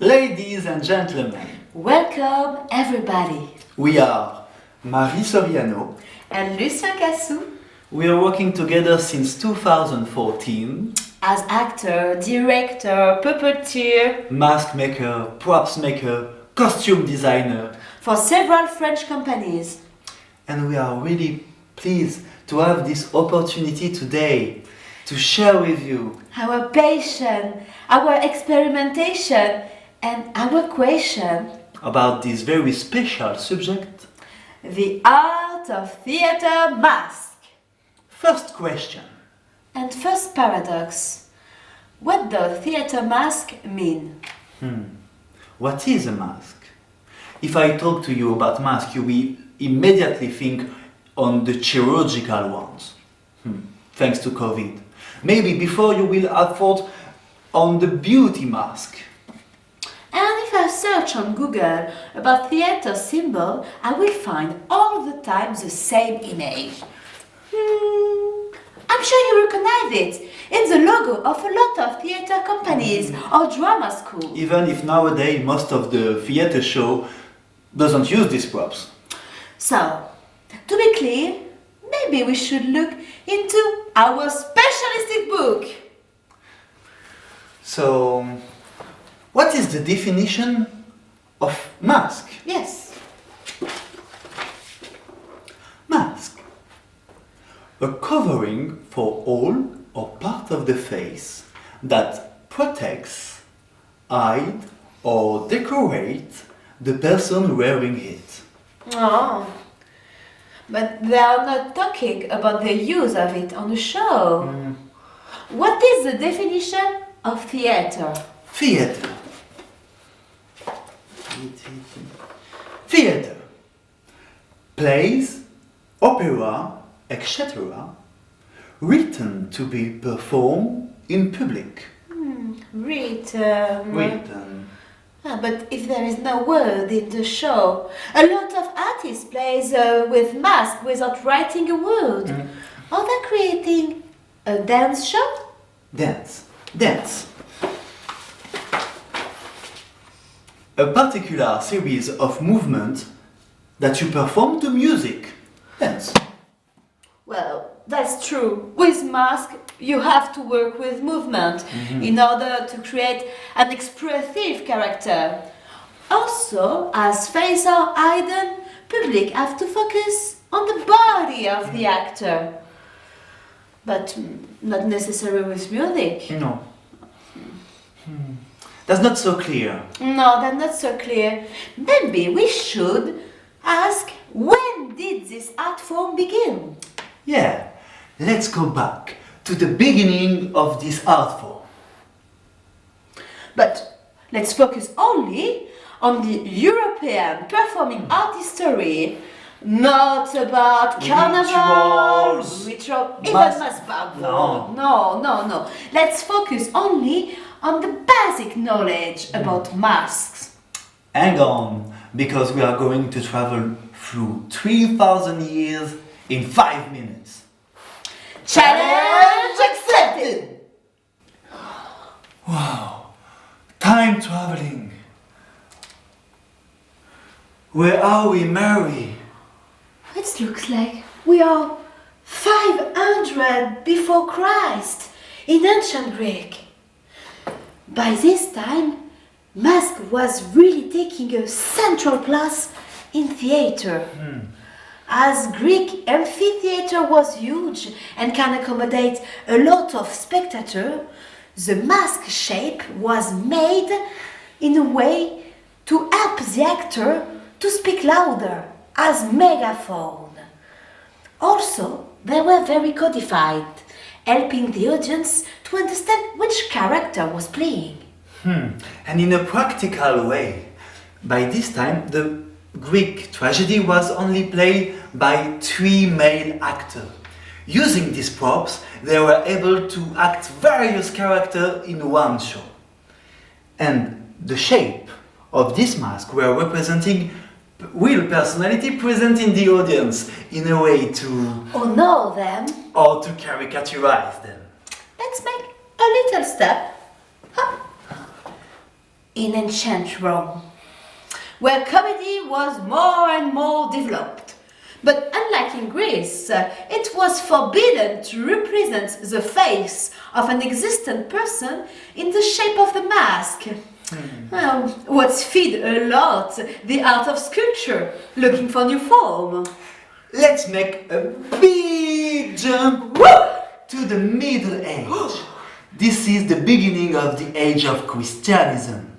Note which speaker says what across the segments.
Speaker 1: Ladies and gentlemen,
Speaker 2: Welcome everybody.
Speaker 1: we are Marie Soriano.
Speaker 2: And Lucien Cassou,
Speaker 1: We are working together since 2014.
Speaker 2: as actor, director, puppeteer
Speaker 1: Mask maker, props maker, costume designer.
Speaker 2: for several French companies.
Speaker 1: And we are really pleased to have this opportunity today to share with you
Speaker 2: Our passion, our experimentation, and our question,
Speaker 1: about this very special subject.
Speaker 2: the art of theater mask.
Speaker 1: First question.
Speaker 2: And first paradox, what does theater mask mean?
Speaker 1: What is a mask? If I talk to you about mask, you will immediately think on the chirurgical ones. Thanks to COVID. Maybe before you will have thought on the beauty mask.
Speaker 2: And if I search on Google about theater symbol, I will find all the time the same image. I'm sure you recognize it. It's the logo of a lot of theater companies or drama schools.
Speaker 1: Even if nowadays most of the theater show doesn't use these props.
Speaker 2: So, to be clear, maybe we should look into our specialistic book.
Speaker 1: So, what is the definition of mask?
Speaker 2: Yes.
Speaker 1: Mask. A covering for all or part of the face that protects, hides or decorates the person wearing it.
Speaker 2: Oh. But they are not talking about the use of it on the show. What is the definition of theater?
Speaker 1: Theater. Theater. Plays, opera, etc. written to be performed in public.
Speaker 2: Written. But if there is no word in the show, a lot of artists plays with mask without writing a word. Are they creating a dance show?
Speaker 1: Dance. Dance. A particular series of movements that you perform to music. Dance.
Speaker 2: Well, that's true. With mask, you have to work with movement in order to create an expressive character. Also, as face are hidden, public have to focus on the body of the actor. But not necessarily with music.
Speaker 1: No. That's not so clear.
Speaker 2: No, that's not so clear. Maybe we should ask, when did this art form begin?
Speaker 1: Yeah, let's go back to the beginning of this art form.
Speaker 2: But let's focus only on the European performing art history, not about carnival,
Speaker 1: Rituals,
Speaker 2: ritual, even
Speaker 1: mask-
Speaker 2: mask band.
Speaker 1: No.
Speaker 2: No. Let's focus only on the basic knowledge about masks.
Speaker 1: Hang on, because we are going to travel through 3,000 years in 5 minutes.
Speaker 2: Challenge accepted!
Speaker 1: Wow, time traveling. Where are we, Mary?
Speaker 2: It looks like we are 500 before Christ in ancient Greek. By this time, mask was really taking a central place in theater. As Greek amphitheater was huge and can accommodate a lot of spectators, the mask shape was made in a way to help the actor to speak louder as megaphone. Also, they were very codified, helping the audience to understand which character was playing.
Speaker 1: And in a practical way, by this time the Greek tragedy was only played by 3 male actors. Using these props, they were able to act various characters in one show. And the shape of this mask were representing real personality present in the audience in a way to
Speaker 2: Honor them.
Speaker 1: or to caricaturize them.
Speaker 2: Let's make a little step. Hop. in ancient Rome, where comedy was more and more developed. But unlike in Greece, it was forbidden to represent the face of an existent person in the shape of the mask. What's feed a lot the art of sculpture, looking for new form.
Speaker 1: Let's make a big jump to the Middle Age. This is the beginning of the age of Christianism.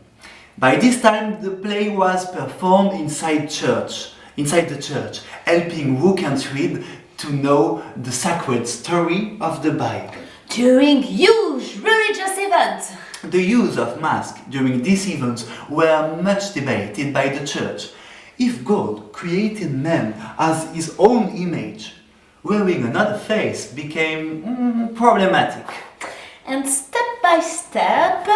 Speaker 1: By this time, the play was performed inside the church, helping who can't read to know the sacred story of the Bible.
Speaker 2: During huge religious events.
Speaker 1: The use of masks during these events were much debated by the church. If God created man as his own image, wearing another face became problematic.
Speaker 2: And step by step,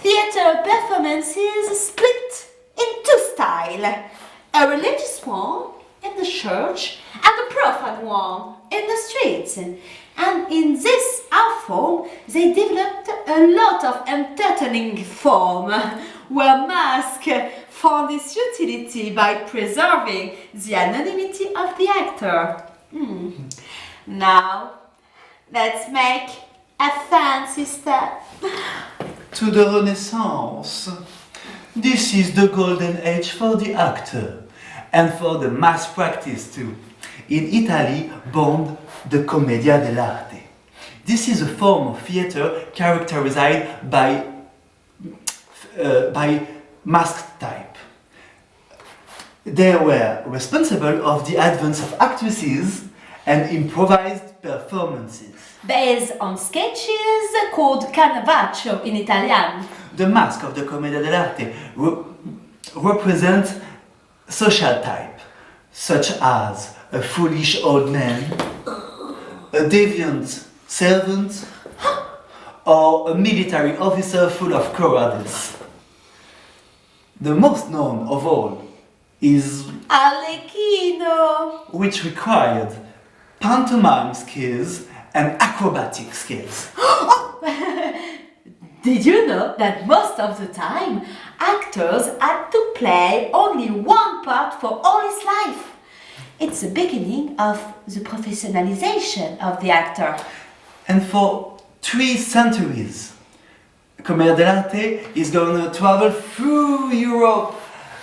Speaker 2: theatre performances split in two styles. A religious one in the church and a profane one in the streets. And in this art form, they developed a lot of entertaining form, where masks found its utility by preserving the anonymity of the actor. Now, let's make a fancy step
Speaker 1: to the Renaissance. This is the golden age for the actor and for the mass practice too. In Italy, born the Commedia dell'arte. This is a form of theatre characterized by mask type. They were responsible of the advance of actresses and improvised performances.
Speaker 2: Based on sketches called Carnavaccio in Italian.
Speaker 1: The mask of the Commedia dell'arte represents social type, such as a foolish old man, a deviant servant, or a military officer full of cowardice. The most known of all is
Speaker 2: Arlecchino,
Speaker 1: which required pantomime skills and acrobatic skills.
Speaker 2: Did you know that most of the time actors had to play only one part for all his life? It's the beginning of the professionalization of the actor.
Speaker 1: And for 3 centuries, Commedia dell'arte is going to travel through Europe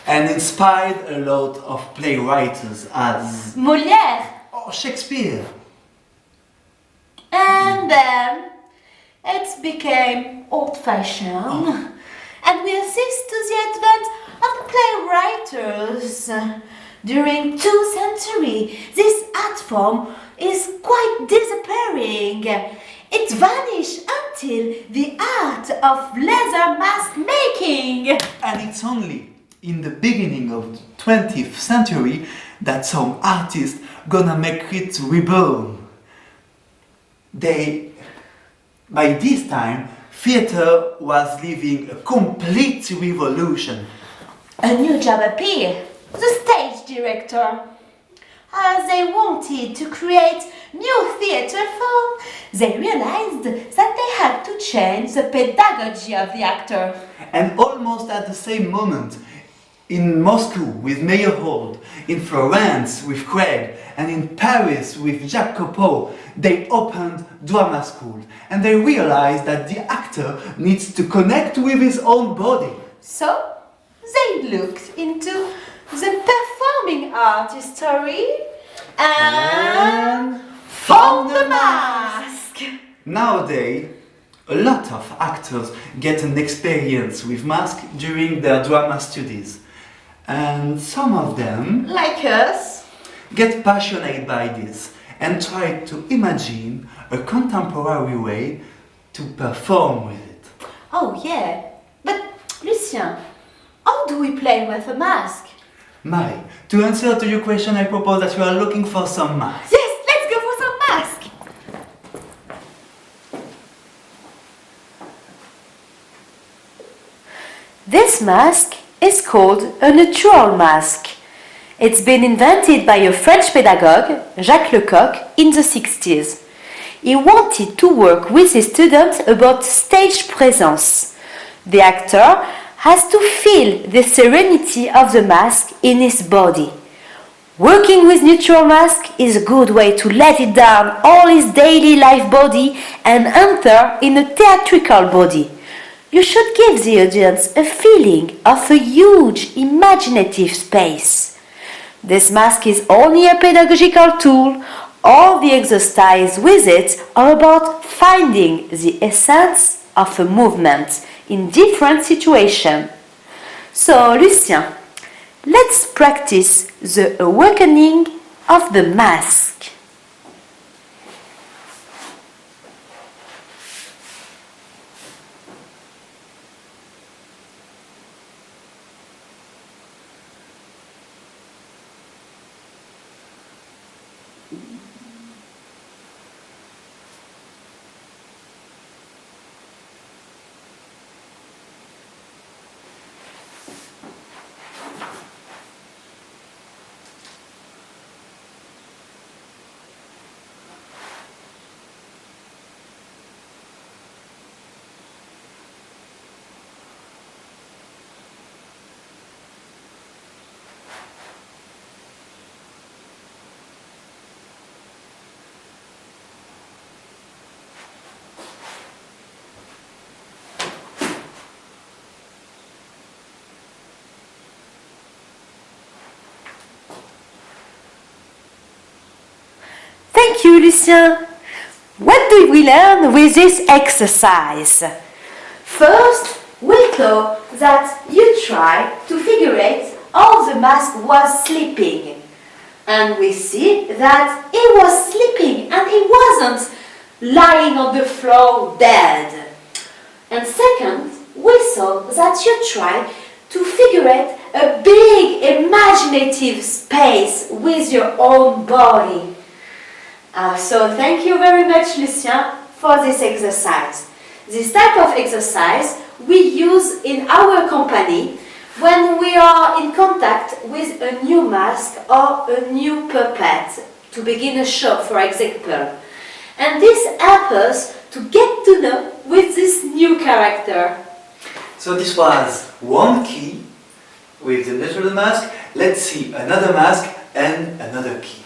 Speaker 1: and inspired a lot of playwrights as
Speaker 2: Molière.
Speaker 1: or Shakespeare.
Speaker 2: And then it became old-fashioned, and we assist to the advent of the playwriters. During 2 centuries, this art form is quite disappearing. It vanished until the art of leather mask making.
Speaker 1: And it's only in the beginning of the 20th century that some artists gonna make it reborn. By this time, theatre was living a complete revolution.
Speaker 2: A new job appeared, the stage director. As they wanted to create new theatre form, they realized that they had to change the pedagogy of the actor.
Speaker 1: And almost at the same moment, in Moscow with Meyerhold, in Florence with Craig, and in Paris with Jacques Copeau, they opened drama school, and they realized that the actor needs to connect with his own body.
Speaker 2: So, they looked into the performing art history and found the mask.
Speaker 1: Nowadays, a lot of actors get an experience with masks during their drama studies. And some of them,
Speaker 2: like us,
Speaker 1: get passionate by this and try to imagine a contemporary way to perform with it.
Speaker 2: Oh yeah, but Lucien, how do we play with a mask?
Speaker 1: Marie, to answer to your question, I propose that you are looking for some masks.
Speaker 2: Yes, let's go for some mask. This mask is called a natural mask. It's been invented by a French pedagogue, Jacques Lecoq, in the 60s. He wanted to work with his students about stage presence. The actor has to feel the serenity of the mask in his body. Working with neutral mask is a good way to let it down all his daily life body and enter in a theatrical body. You should give the audience a feeling of a huge imaginative space. This mask is only a pedagogical tool. All the exercise with it are about finding the essence of a movement in different situations. So, Lucien, let's practice the awakening of the mask. Thank you, Lucien. What did we learn with this exercise? First, we thought that you tried to figure out how the mask was sleeping. And we see that he was sleeping and he wasn't lying on the floor dead. And second, we saw that you tried to figure out a big imaginative space with your own body. So thank you very much, Lucien, for this exercise. This type of exercise we use in our company when we are in contact with a new mask or a new puppet to begin a show, for example. And this helps us to get to know with this new character.
Speaker 1: So this was one key with the neutral mask. Let's see another mask and another key.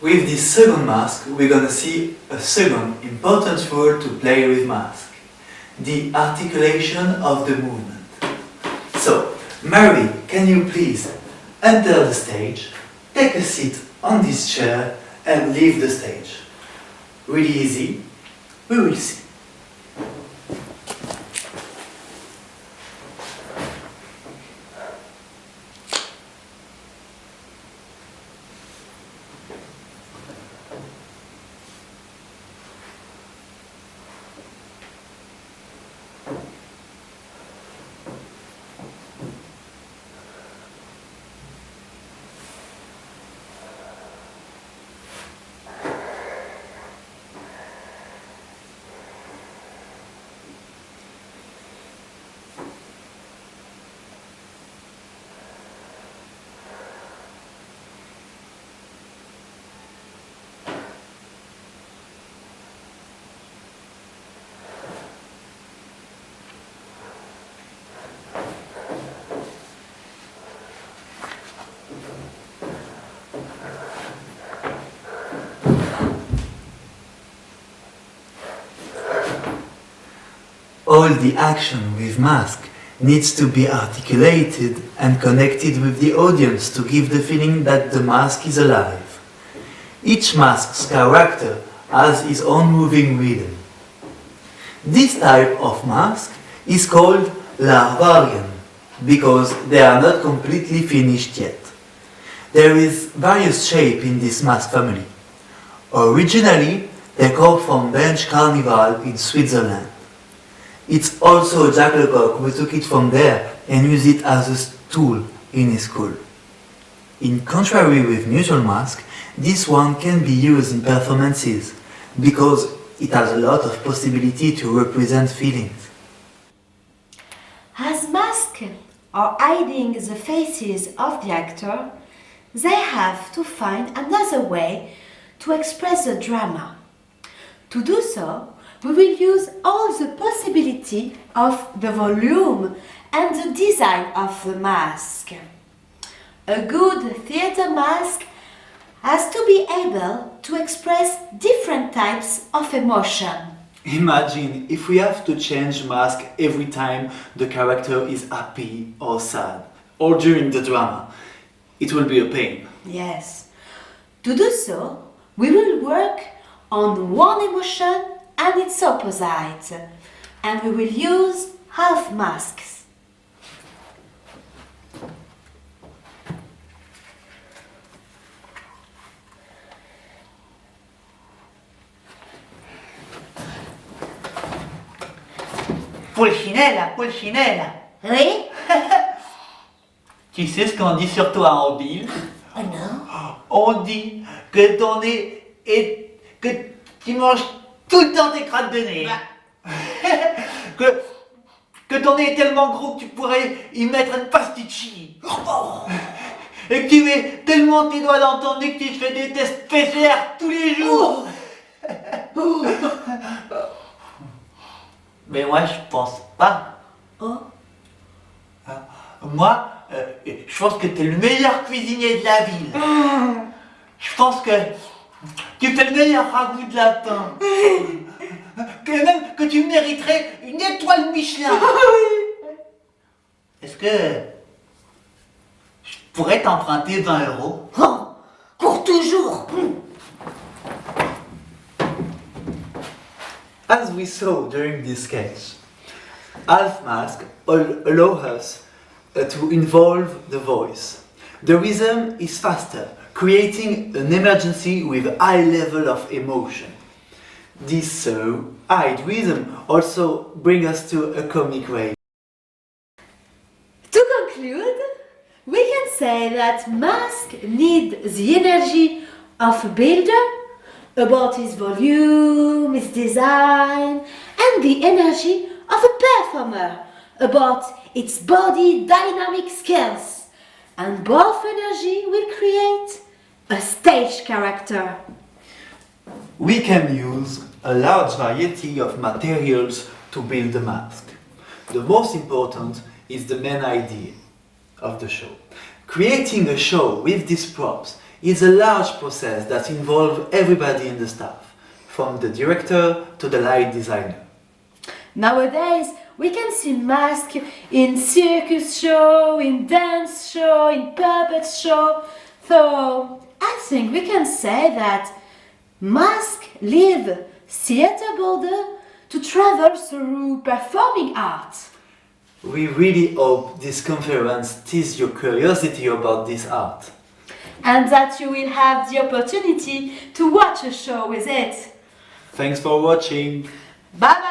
Speaker 1: With this second mask, we're gonna see a second important role to play with mask, the articulation of the movement. So, Mary, can you please enter the stage, take a seat on this chair and leave the stage? Really easy, we will see. All the action with mask needs to be articulated and connected with the audience to give the feeling that the mask is alive. Each mask's character has his own moving rhythm. This type of mask is called larvarian because they are not completely finished yet. There is various shapes in this mask family. Originally, they come from Bench Carnival in Switzerland. It's also Jacques Lecoq who took it from there and used it as a tool in his school. In contrary with neutral mask, this one can be used in performances because it has a lot of possibility to represent feelings.
Speaker 2: As masks are hiding the faces of the actor, they have to find another way to express the drama. To do so, we will use all the possibility of the volume and the design of the mask. A good theatre mask has to be able to express different types of emotion.
Speaker 1: Imagine if we have to change mask every time the character is happy or sad, or during the drama. It will be a pain.
Speaker 2: Yes. To do so, we will work on one emotion and its opposite, and we will use half masks.
Speaker 1: Pulcinella, Pulcinella.
Speaker 2: Oui?
Speaker 1: Tu sais ce qu'on dit sur toi en ville?
Speaker 2: Oh non.
Speaker 1: On dit que ton nez est... que tu manges tout le temps tes crottes de nez. que ton nez est tellement gros que tu pourrais y mettre une pasticci. Et que tu mets tellement tes doigts dans ton nez que tu fais des tests PCR tous les jours. Mais moi, je pense pas.
Speaker 2: Oh.
Speaker 1: Moi, je pense que tu es le meilleur cuisinier de la ville. Je pense que tu fais le meilleur ragoût de lapin. Que tu mériterais une étoile Michelin. Est-ce que je pourrais t'emprunter 20 euros?
Speaker 2: Oh, pour toujours.
Speaker 1: As we saw during this sketch, half mask allow us to involve the voice. The rhythm is faster, creating an emergency with a high level of emotion. This high rhythm also brings us to a comic way.
Speaker 2: To conclude, we can say that mask need the energy of a builder about his volume, his design, and the energy of a performer about its body dynamic skills. And both energy will create a stage character.
Speaker 1: We can use a large variety of materials to build a mask. The most important is the main idea of the show. Creating a show with these props is a large process that involves everybody in the staff, from the director to the light designer.
Speaker 2: Nowadays, we can see masks in circus show, in dance show, in puppet show. So I think we can say that masks leave theatre builder to travel through performing art.
Speaker 1: We really hope this conference teases your curiosity about this art.
Speaker 2: And that you will have the opportunity to watch a show with it.
Speaker 1: Thanks for watching.
Speaker 2: Bye bye!